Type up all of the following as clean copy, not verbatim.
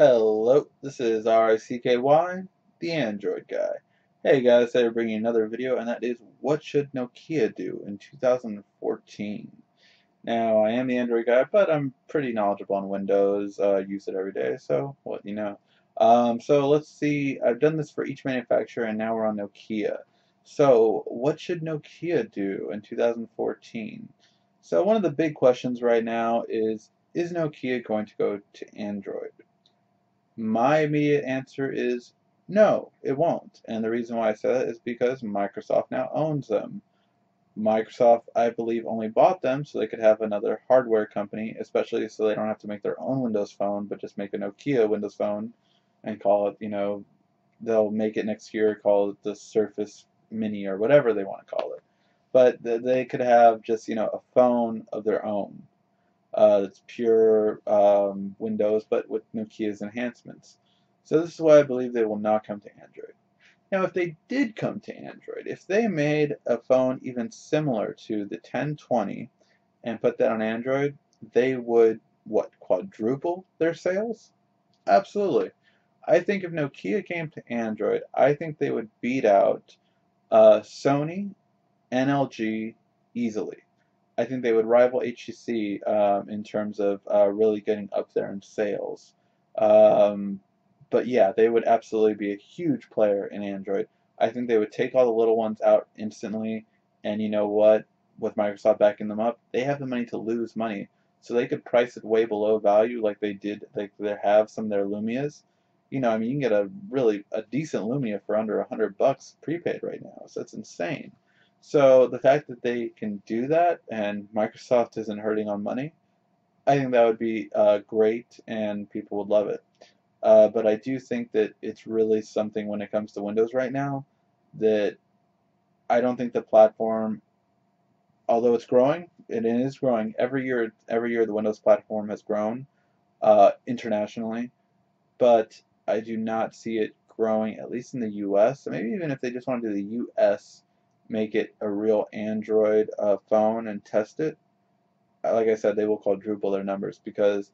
Hello, this is RICKY, the Android guy. Hey guys, today we're bringing another video, and that is what should Nokia do in 2014? Now, I am the Android guy, but I'm pretty knowledgeable on Windows, use it every day, so what you know. So let's see, I've done this for each manufacturer, and now we're on Nokia. So, what should Nokia do in 2014? So, one of the big questions right now is Nokia going to go to Android? My immediate answer is no, it won't. And the reason why I say that is because Microsoft now owns them. Microsoft, I believe, only bought them so they could have another hardware company, especially so they don't have to make their own Windows Phone, but just make a Nokia Windows Phone and call it, they'll make it next year, call it the Surface Mini or whatever they want to call it. But they could have just, a phone of their own. It's pure Windows, but with Nokia's enhancements. So this is why I believe they will not come to Android. Now, if they did come to Android, if they made a phone even similar to the 1020 and put that on Android, they would, what, quadruple their sales? Absolutely. I think if Nokia came to Android, I think they would beat out Sony and LG easily. I think they would rival HTC in terms of really getting up there in sales. Um, but yeah, they would absolutely be a huge player in Android. I think they would take all the little ones out instantly, and you know what? With Microsoft backing them up, they have the money to lose money, so they could price it way below value, like they did, like they have some of their Lumias. I mean, you can get a decent Lumia for under $100 prepaid right now, so that's insane. So the fact that they can do that and Microsoft isn't hurting on money, I think that would be great and people would love it. But I do think that it's really something when it comes to Windows right now that I don't think the platform, although it's growing, it is growing every year. Every year the Windows platform has grown internationally, but I do not see it growing, at least in the U.S. So maybe even if they just want to do the U.S., make it a real Android phone and test it, like I said, they will quadruple their numbers because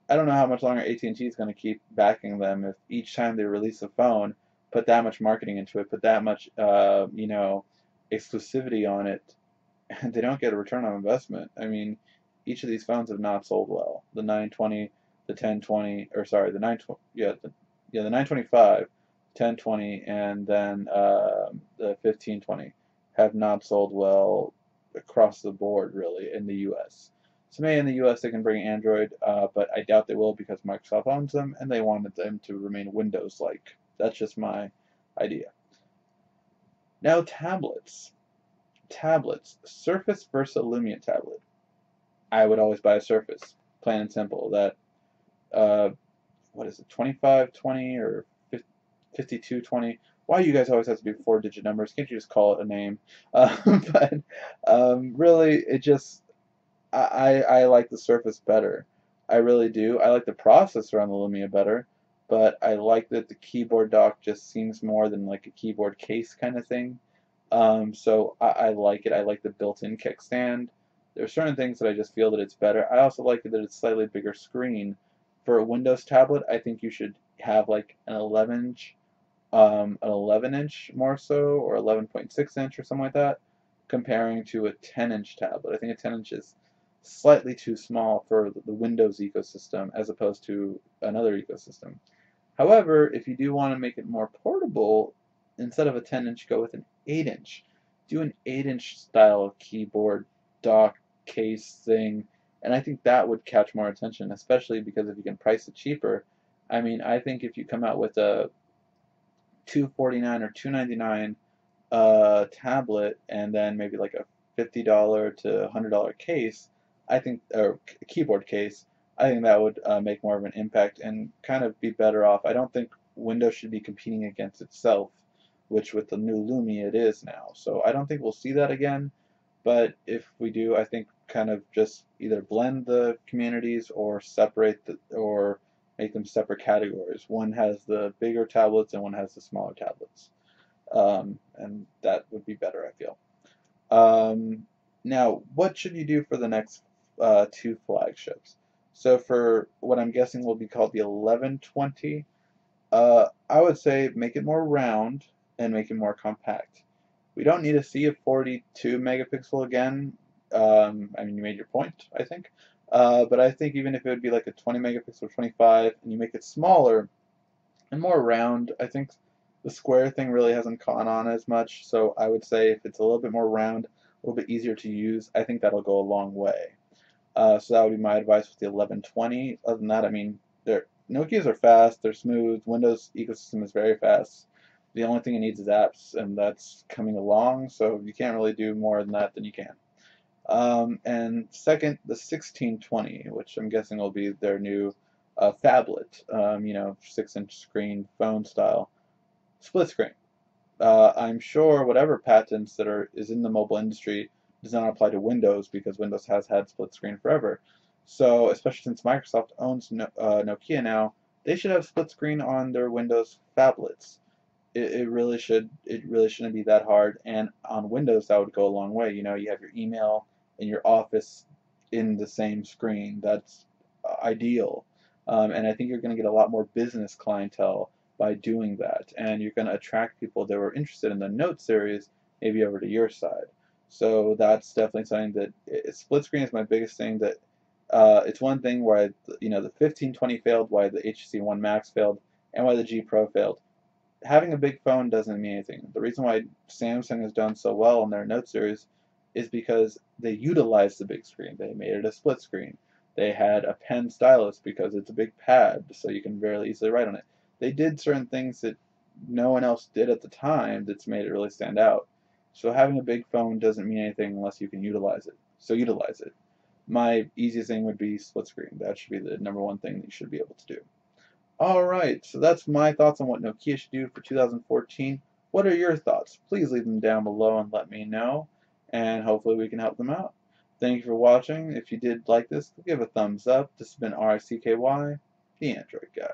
I don't know how much longer AT&T is going to keep backing them if each time they release a phone, put that much marketing into it, put that much, exclusivity on it, and they don't get a return on investment. I mean, each of these phones have not sold well. The 920, the 1020, or sorry, the 920, the 925, 1020, and then the 1520 have not sold well across the board, really, in the U.S. So maybe in the U.S. they can bring Android, but I doubt they will because Microsoft owns them, and they wanted them to remain Windows-like. That's just my idea. Now, tablets. Tablets. Surface versus Lumia tablet. I would always buy a Surface, plain and simple. That, what is it, 2520 or 5220? Why do you guys always have to do four-digit numbers? Can't you just call it a name? But really, it just, I like the Surface better. I really do. I like the processor on the Lumia better, but I like that the keyboard dock just seems more than like a keyboard case kind of thing. So I like it. I like the built-in kickstand. There are certain things that I just feel that it's better. I also like that it's slightly bigger screen. For a Windows tablet, I think you should have like an 11-inch more so, or 11.6-inch or something like that, comparing to a 10-inch tablet. I think a 10-inch is slightly too small for the Windows ecosystem as opposed to another ecosystem. However, if you do want to make it more portable, instead of a 10-inch, go with an 8-inch. Do an 8-inch style keyboard dock case thing, and I think that would catch more attention, especially because if you can price it cheaper. I mean, I think if you come out with a $249 or $299 tablet and then maybe like a $50 to $100 case, I think, or keyboard case, I think that would make more of an impact and kind of be better off. I don't think Windows should be competing against itself, which with the new Lumia it is now. So I don't think we'll see that again. But if we do, I think kind of just either blend the communities or separate or make them separate categories. One has the bigger tablets and one has the smaller tablets. And that would be better, I feel. Now, what should you do for the next two flagships? So for what I'm guessing will be called the 1120, I would say make it more round and make it more compact. We don't need to see a 42 megapixel again. I mean, you made your point, I think. But I think even if it would be like a 20 megapixel, 25, and you make it smaller and more round, I think the square thing really hasn't caught on as much. So I would say if it's a little bit more round, a little bit easier to use, I think that'll go a long way. So that would be my advice with the 1120. Other than that, I mean, Nokias are fast, they're smooth. Windows ecosystem is very fast. The only thing it needs is apps, and that's coming along. So if you can't really do more than that, then you can. And second, the 1620, which I'm guessing will be their new phablet. 6-inch screen, phone style, split screen. I'm sure whatever patents is in the mobile industry does not apply to Windows because Windows has had split screen forever. So, especially since Microsoft owns Nokia now, they should have split screen on their Windows phablets. It really should. It really shouldn't be that hard. And on Windows, that would go a long way. You have your email and your Office in the same screen. That's ideal. And I think you're going to get a lot more business clientele by doing that, and you're going to attract people that were interested in the Note series maybe over to your side. So that's definitely something that split screen is my biggest thing. That it's one thing why the 1520 failed, why the HTC One Max failed, and why the G Pro failed. Having a big phone doesn't mean anything. The reason why Samsung has done so well in their Note series is because they utilized the big screen. They made it a split screen. They had a pen stylus because it's a big pad, so you can very easily write on it. They did certain things that no one else did at the time that's made it really stand out. So having a big phone doesn't mean anything unless you can utilize it. So utilize it. My easiest thing would be split screen. That should be the number one thing that you should be able to do. Alright, so that's my thoughts on what Nokia should do for 2014. What are your thoughts? Please leave them down below and let me know, and hopefully we can help them out. Thank you for watching. If you did like this, give a thumbs up. This has been RICKY, the Android Guy.